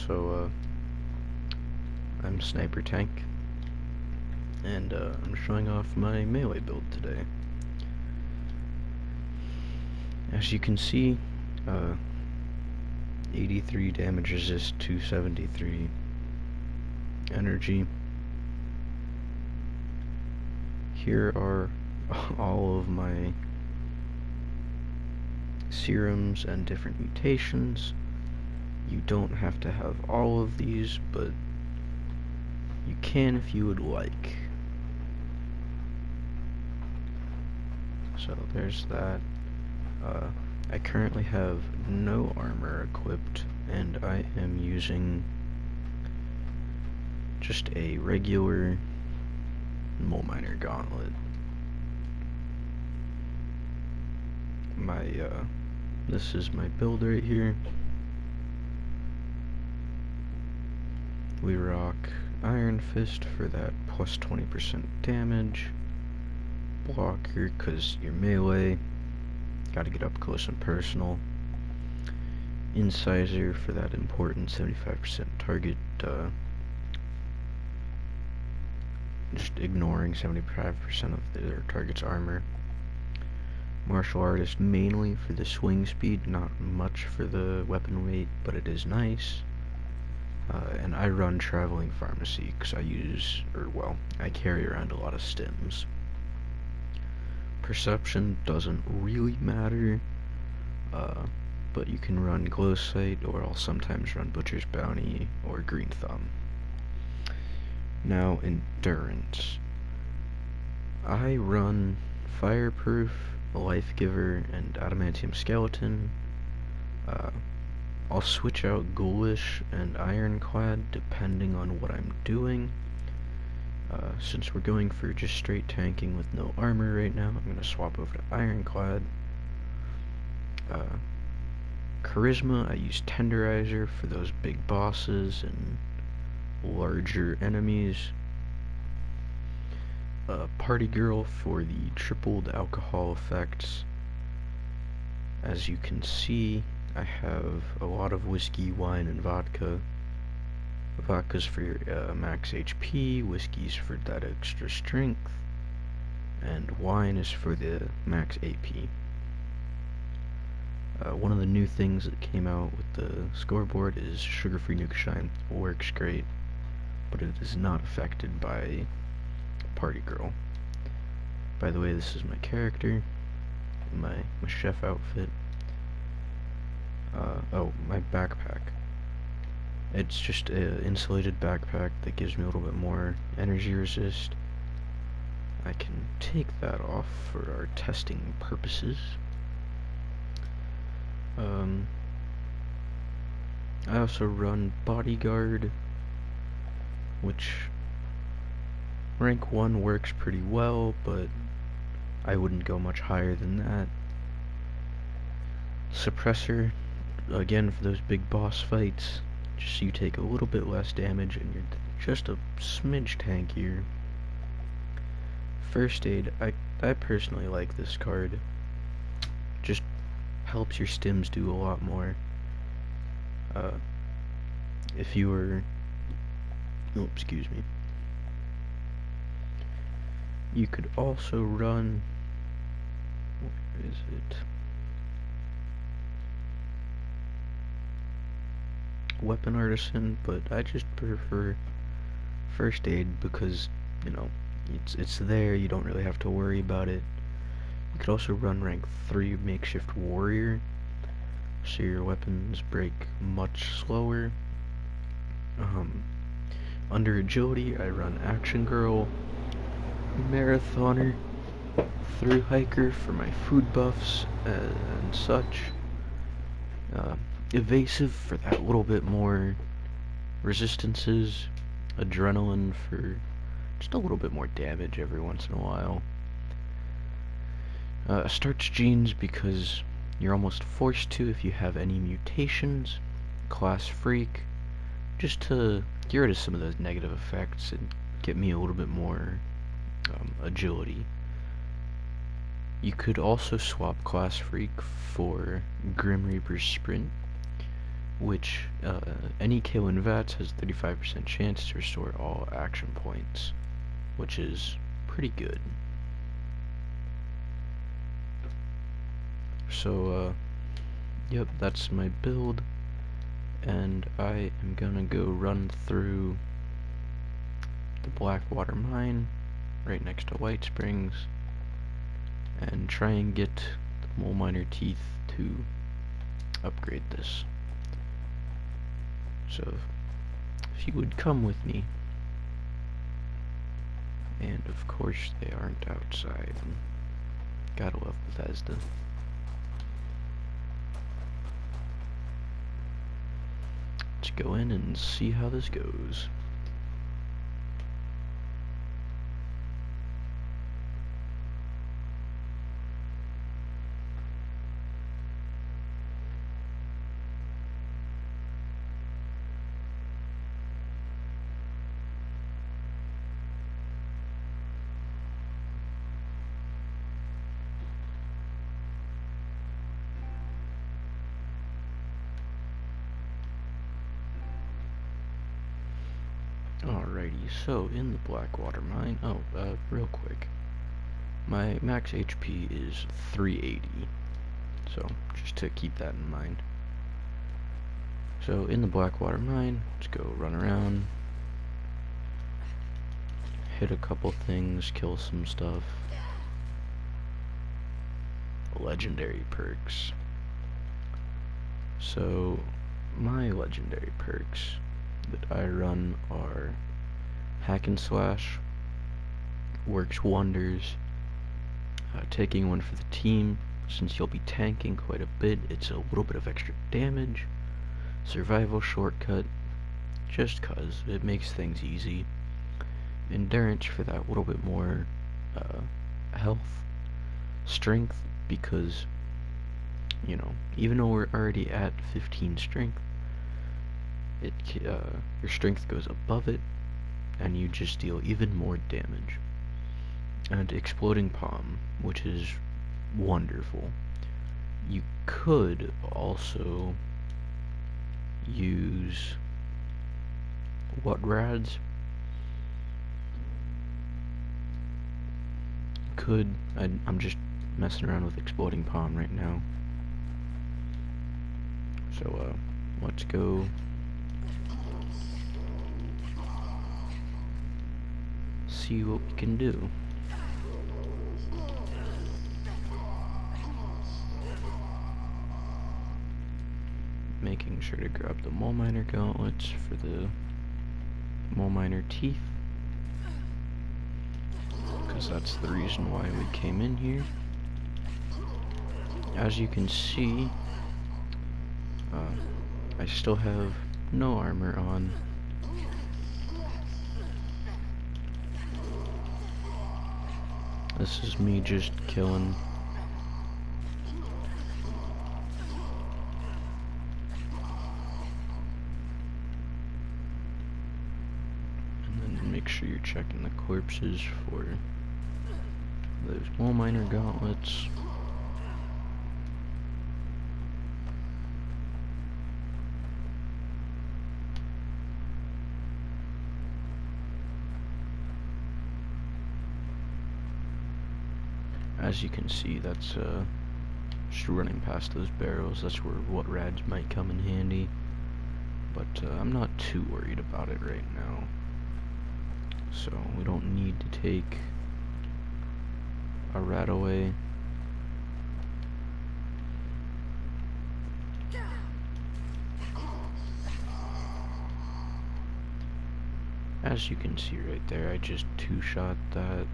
I'm Sniper Tank, and I'm showing off my melee build today. As you can see, 83 damage resist, 273 energy. Here are all of my serums and different mutations. You don't have to have all of these, but you can if you would like. So there's that. I currently have no armor equipped, and I am using just a regular mole miner gauntlet. This is my build right here. We rock Iron Fist for that plus 20% damage. Blocker, cause you're melee. Gotta get up close and personal. INCISOR for that important 75% target, just ignoring 75% of their target's armor. Martial Artist mainly for the swing speed, not much for the weapon weight, but it is nice. And I run Traveling Pharmacy because I carry around a lot of stims. Perception doesn't really matter, but you can run Glow Sight, or I'll sometimes run Butcher's Bounty or Green Thumb. Now, Endurance. I run Fireproof, Life Giver, and Adamantium Skeleton. I'll switch out Ghoulish and Ironclad depending on what I'm doing. Since we're going for just straight tanking with no armor right now, I'm going to swap over to Ironclad. Charisma, I use Tenderizer for those big bosses and larger enemies. Party Girl for the tripled alcohol effects. As you can see, I have a lot of whiskey, wine, and vodka. Vodka's for your max HP, whiskey's for that extra strength, and wine is for the max AP. One of the new things that came out with the scoreboard is sugar-free nuke shine. Works great, but it is not affected by Party Girl. By the way, this is my character, my chef outfit. Oh, my backpack. It's just an insulated backpack that gives me a little bit more energy resist. I can take that off for our testing purposes. I also run Bodyguard, which rank 1 works pretty well, but I wouldn't go much higher than that. Suppressor, again for those big boss fights, just so you take a little bit less damage and you're just a smidge tankier. First Aid, I personally like this card. Just helps your stims do a lot more. If you were... Oh, excuse me. You could also run... Where is it? Weapon Artisan, but I just prefer First Aid because, you know, it's there, you don't really have to worry about it. You could also run rank 3 Makeshift Warrior, so your weapons break much slower. Under Agility, I run Action Girl, Marathoner, Through Hiker for my food buffs and such. Evasive for that little bit more resistances. Adrenaline for just a little bit more damage every once in a while. Starch Genes because you're almost forced to if you have any mutations. Class Freak, just to get rid of some of those negative effects and get me a little bit more agility. You could also swap Class Freak for Grim Reaper's Sprint. which any kill in VATS has 35% chance to restore all action points, which is pretty good. So, yep, that's my build, and I am gonna go run through the Blackwater Mine right next to White Springs and try and get the Mole Miner Teeth to upgrade this. So if you would come with me, and of course they aren't outside, gotta love Bethesda. Let's go in and see how this goes. Alrighty, so in the Blackwater Mine, real quick, my max HP is 380, so just to keep that in mind. So in the Blackwater Mine, let's go run around, hit a couple things, kill some stuff. Legendary perks. So my legendary perks that I run are Hack and Slash, works wonders. Taking one for the team, since you'll be tanking quite a bit, it's a little bit of extra damage. Survival shortcut, just cause it makes things easy. Endurance for that little bit more health. Strength, because, you know, even though we're already at 15 strength, your strength goes above it, and you just deal even more damage. And Exploding Palm, which is wonderful. You could also use what rads? I'm just messing around with Exploding Palm right now. So let's go see what we can do. Making sure to grab the Mole Miner gauntlets for the Mole Miner teeth, because that's the reason why we came in here. As you can see, I still have no armor on. This is me just killing. And then make sure you're checking the corpses for those Mole Miner gauntlets. As you can see, that's just running past those barrels. That's where what rads might come in handy, but I'm not too worried about it right now. So we don't need to take a rat away. As you can see right there, I just two-shot that,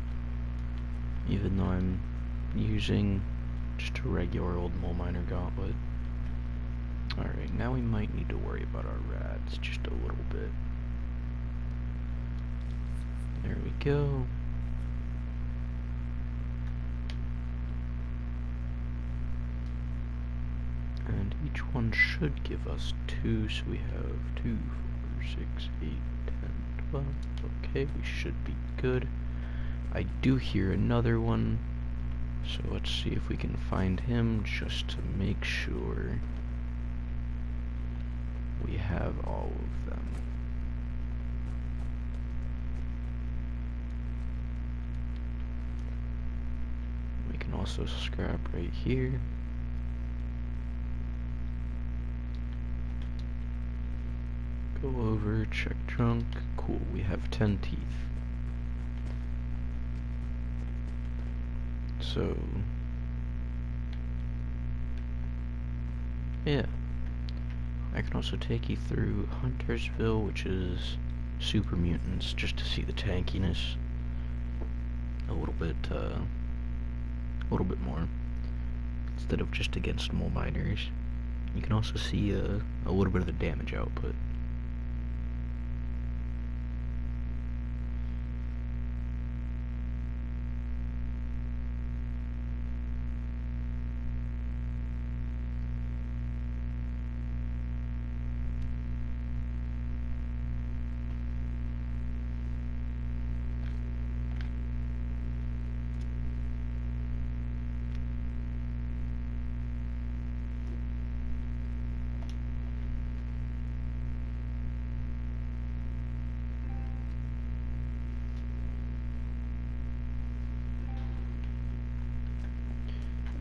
even though I'm using just a regular old Mole Miner gauntlet. Alright, now we might need to worry about our rats just a little bit. There we go. And each one should give us 2, so we have 2, 4, 6, 8, 10, 12. Okay, we should be good. I do hear another one, so let's see if we can find him just to make sure. we have all of them. We can also scrap right here. Go over, check trunk. Cool, we have 10 teeth. So, yeah. I can also take you through Huntersville, which is super mutants, just to see the tankiness a little bit more, instead of just against mole miners. You can also see a little bit of the damage output.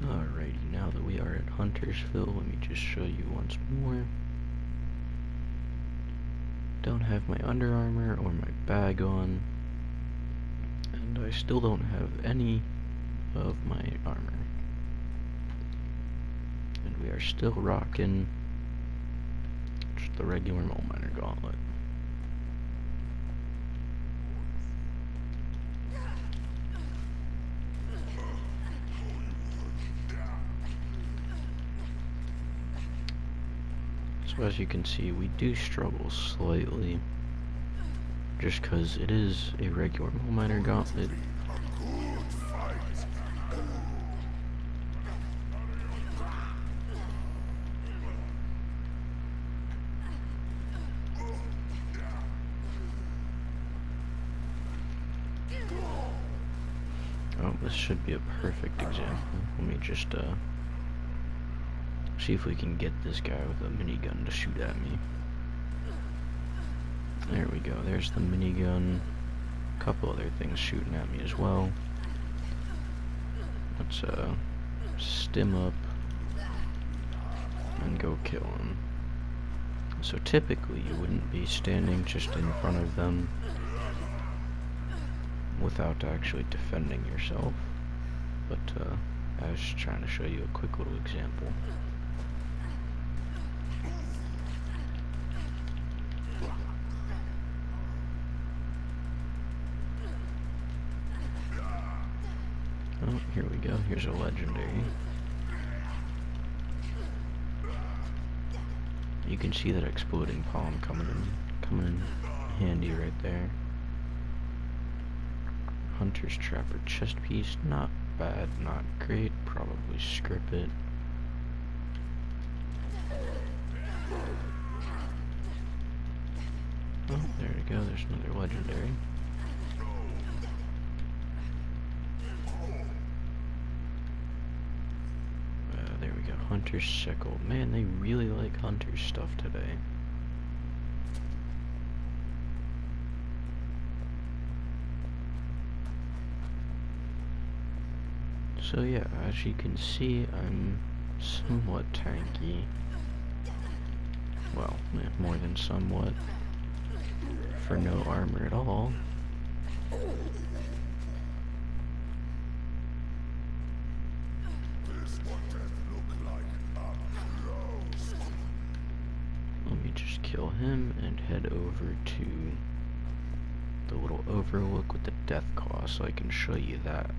Alrighty, now that we are at Huntersville, let me just show you once more. Don't have my Under Armour or my bag on, and I still don't have any of my armor. And we are still rocking just the regular mole miner gauntlet. So as you can see, we do struggle slightly, just because it is a regular mole miner gauntlet. Oh, this should be a perfect example. Let me just see if we can get this guy with a minigun to shoot at me. There we go, there's the minigun. A couple other things shooting at me as well. Let's stim up and go kill him. So typically you wouldn't be standing just in front of them without actually defending yourself, but I was just trying to show you a quick little example. Oh, here we go. Here's a legendary. You can see that exploding palm coming in handy right there. Hunter's Trapper chest piece, not bad, not great. Probably script it. Oh, there we go. There's another legendary. There we go. Hunter's Sickle. Man, they really like Hunter's stuff today. So yeah, as you can see, I'm somewhat tanky. Well, more than somewhat. For no armor at all. Let me just kill him and head over to the little overlook with the death claw so I can show you that.